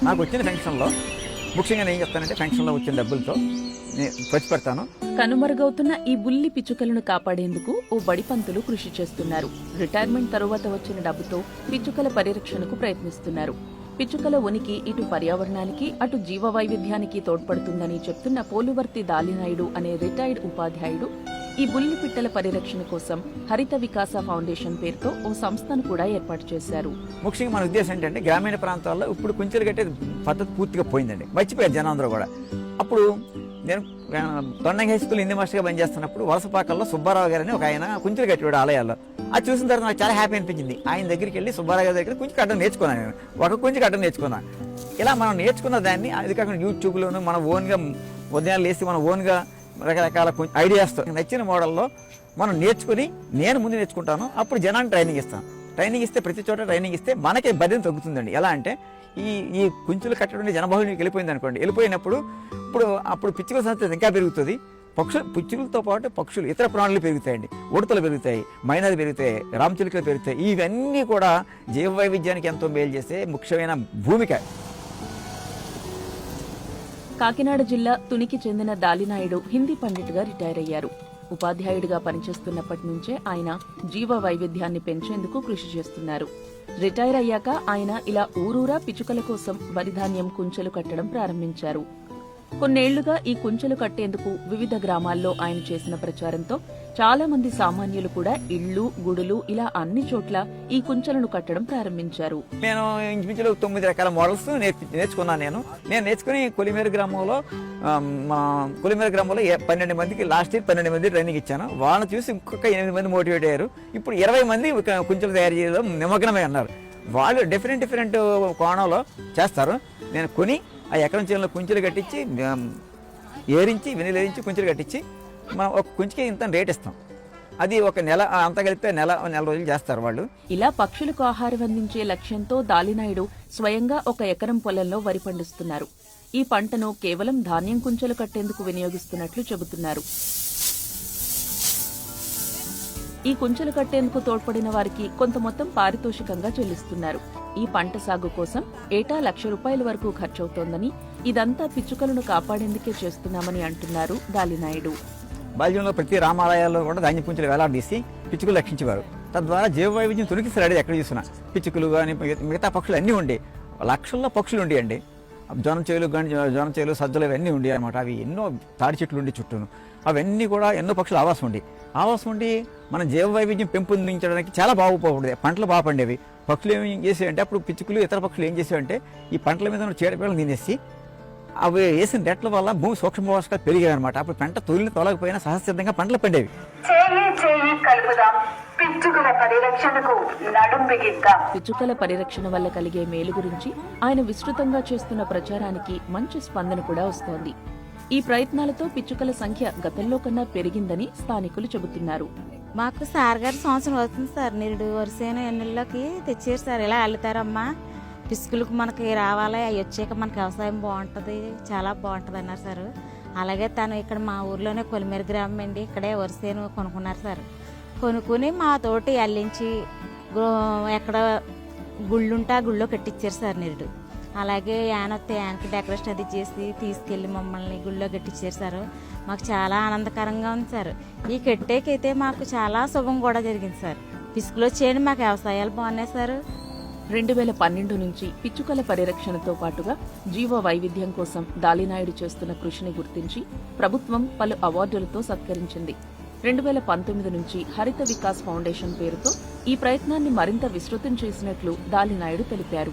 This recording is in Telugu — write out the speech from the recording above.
నాకు వచ్చిన పెన్షన్లో ముఖ్యంగా నేను చెప్తానంటే పెన్షన్లో వచ్చిన డబ్బులతో నేను ఖర్చు పెడతాను. కనుమరుగవుతున్న ఈ బుల్లి పిచ్చుకలను కాపాడేందుకు ఓ బడిపంతులు కృషి చేస్తున్నారు. రిటైర్మెంట్ తరువాత వచ్చిన డబ్బుతో పిచ్చుకల పరిరక్షణకు ప్రయత్నిస్తున్నారు. పిచ్చుకల ఉనికి ఇటు పర్యావరణానికి అటు జీవ వైవిధ్యానికి తోడ్పడుతుందని చెప్తున్న పోలువర్తి దాలినాయుడు అనే రిటైర్డ్ ఉపాధ్యాయుడు ఈ బుల్లి పిట్టల పరిరక్షణ కోసం హరిత వికాస ఫౌండేషన్ పేరుతో ఓ సంస్థను కూడా ఏర్పాటు చేశారు. ముఖ్యంగా మన ఉద్దేశం ఏంటంటే గ్రామీణ ప్రాంతాల్లో ఇప్పుడు కుంచెలు కట్టే పద్ధతి పూర్తిగా పోయిందండి, మర్చిపోయారు జనాందరూ కూడా. అప్పుడు నేను తొండంగి హై స్కూల్ హిందీ మాస్టర్గా పనిచేస్తున్నప్పుడు వలసపాకల్లో సుబ్బారావు గారని ఒక ఆయన కుంచెలు కట్టేవాడు ఆలయాల్లో. అది చూసిన తర్వాత నాకు చాలా హ్యాపీ అనిపించింది. ఆయన దగ్గరికి వెళ్ళి సుబ్బారావు గారి దగ్గర కుంచె కట్టడం నేర్చుకున్నాను. నేను ఒక కుంచె కట్టడం నేర్చుకున్నాను. ఇలా మనం నేర్చుకున్న దాన్ని అది కాకుండా యూట్యూబ్లోను మన ఓన్గా ఉదయాలు లేసి మన ఓన్గా రకరకాల ఐడియాస్తో నచ్చిన మోడల్లో మనం నేర్చుకుని నేను ముందు నేర్చుకుంటాను. అప్పుడు జనాన్ని ట్రైనింగ్ ఇస్తాను. ట్రైనింగ్ ఇస్తే ప్రతి చోట ట్రైనింగ్ ఇస్తే మనకి బర్డెన్ తగ్గుతుందండి. ఎలా అంటే ఈ కుంచులు కట్టడం జనబహుళకి వెళ్ళిపోయింది అనుకోండి. వెళ్ళిపోయినప్పుడు అప్పుడు పిచ్చుకల సంతతి ఇంకా పెరుగుతుంది. పిచ్చుకలతో పాటు పక్షులు ఇతర ప్రాణులు పెరుగుతాయండి. ఉడతలు పెరుగుతాయి, మైనాలు పెరుగుతాయి, రామచిలుకలు పెరుగుతాయి. ఇవన్నీ కూడా జీవ వైవిధ్యానికి ఎంతో మేలు చేసే ముఖ్యమైన భూమిక. కాకినాడ జిల్లా తునికి చెందిన దాలినాయుడు హిందీ పండిట్గా రిటైర్ అయ్యారు. ఉపాధ్యాయుడిగా పనిచేస్తున్నప్పటి నుంచే ఆయన జీవ వైవిధ్యాన్ని పెంచేందుకు కృషి చేస్తున్నారు. రిటైర్ అయ్యాక ఆయన ఇలా ఊరూరా పిచ్చుకల కోసం వరిధాన్యం కుంచెలు కట్టడం ప్రారంభించారు. కొన్నేళ్లుగా ఈ కుంచెలు కట్టేందుకు వివిధ గ్రామాల్లో ఆయన చేసిన ప్రచారంతో చాలా మంది సామాన్యులు కూడా ఇళ్లు, గుడులు ఇలా అన్ని చోట్ల ఈ కుంచెలను కట్టడం ప్రారంభించారు. నేను ఇంచుమించులో 9 రకాల మోడల్స్ నేర్చుకున్నాను. నేను నేర్చుకుని కొలిమేరు గ్రామంలో 12 మందికి లాస్ట్ ఇయర్ 12 మంది ట్రైనింగ్ ఇచ్చాను. వాళ్ళని చూసి ఇంకొక 8 మంది మోటివేట్ అయ్యారు. ఇప్పుడు 20 మంది కుంచెలు తయారు చేయడం నిమగ్నమై ఉన్నారు. వాళ్ళు డిఫరెంట్ కోణంలో చేస్తారు. నేను కొని ఆ ఎకరం చేనులో కుంచెలు కట్టించి ఏరించి వెనిలేరించి కుంచెలు కట్టించి మనం ఒక కుంచెకి ఇంత రేట్ ఇస్తాం. అది ఒక నెల అంతా కలిపితే నెల రోజులు చేస్తారు వాళ్ళు. ఇలా పక్షులకు ఆహారం అందించే లక్ష్యంతో దాలినాయుడు స్వయంగా ఒక ఎకరం పొలంలో వరి పండిస్తున్నారు. ఈ పంటను కేవలం ధాన్యం కుంచెలు కట్టేందుకు వినియోగిస్తున్నట్లు చెబుతున్నారు. ఈ కుంచెలు కట్టేందుకు తోడ్పడిన వారికి కొంత మొత్తం పారితోషికంగా చెల్లిస్తున్నారు. ఈ పంట సాగు కోసం ఏటా ₹1,00,000 వరకు ఖర్చవుతోందని, ఇదంతా పిచ్చుకలను కాపాడేందుకే చేస్తున్నామని అంటున్నారు దాలినాయుడు. బాల్యంలో ప్రతి రామాలయాల్లో కూడా ధాన్యం కుంచెలు వేలాడదీసి పిచ్చుకలు రక్షించేవారు. తద్వారా జీవ వైవిధ్యం తొలికిసలాడేది ఎక్కడ చూసినా. పిచ్చుకలు కానీ మిగతా పక్షులు అన్నీ ఉండే, లక్షల్లో పక్షులు ఉండేయండి. జొన్న చేలు సజ్జలు ఇవన్నీ ఉండే అనమాట. అవి ఎన్నో తాడి చెట్లు ఉండి చుట్టూను అవన్నీ కూడా ఎన్నో పక్షులు ఆవాసం ఉండి మన జీవ వైవిధ్యం పెంపొందించడానికి చాలా బాగుపోతుంది. పంటలు బాగా పండేవి. పక్షులు ఏం చేసేవంటే అప్పుడు పిచ్చుకలు ఇతర పక్షులు ఏం చేసేవంటే ఈ పంటల మీద ఉన్న చీడపీడలు తినేసి అవి వేసిన రెట్ల వల్ల భూమి సూక్ష్మ పోషకాలు పెరిగాయి అనమాట. అప్పుడు పంట తొలగకపోయినా సహజసిద్ధంగా పంటలు పండేవి. పిచ్చుకల పరిరక్షణ వల్ల కలిగే మేలు గురించి ఆయన విస్తృతంగా చేస్తున్న ప్రచారానికి మంచి స్పందన కూడా వస్తోంది. ఈ ప్రయత్నాలతో పిచ్చుకల సంఖ్య గతంలో కన్నా పెరిగిందని స్థానికులు చెబుతున్నారు. మాకు సార్ గారు సంవత్సరం అవుతుంది సార్. నిరుడు వరుసైన ఎన్నిళ్ళకి తెచ్చారు సార్. ఇలా వెళ్తారమ్మా, పిచ్చుకలకు మనకి రావాలి, అవి వచ్చాక మనకి వ్యవసాయం బాగుంటుంది, చాలా బాగుంటుంది అన్నారు సార్. అలాగే తను ఇక్కడ మా ఊర్లోనే కొలిమేరు గ్రామం అండి, ఇక్కడే వరుసైన కొనుక్కున్నారు సార్. కొనుక్కుని మా తోటి అల్లించి ఎక్కడ గుళ్ళుంటే ఆ గుళ్ళో కట్టించారు సార్ నిరుడు. అలాగే యానకి డెకరేషన్ అది చేసి తీసుకెళ్ళి మమ్మల్ని గుళ్ళో కట్టించారు సార్. మాకు చాలా ఆనందకరంగా ఉంది సార్. ఈ కట్టేకైతే మాకు చాలా శుభం కూడా జరిగింది సార్. పిచ్చుకలు వచ్చేయండి, మాకు వ్యవసాయాలు బాగున్నాయి సార్. 2012 నుంచి పిచ్చుకల పరిరక్షణతో పాటుగా జీవ వైవిధ్యం కోసం దాలినాయుడు చేస్తున్న కృషిని గుర్తించి ప్రభుత్వం పలు అవార్డులతో సత్కరించింది. 2019 నుంచి హరిత వికాస్ ఫౌండేషన్ పేరుతో ఈ ప్రయత్నాన్ని మరింత విస్తృతం చేసినట్లు దాలినాయుడు తెలిపారు.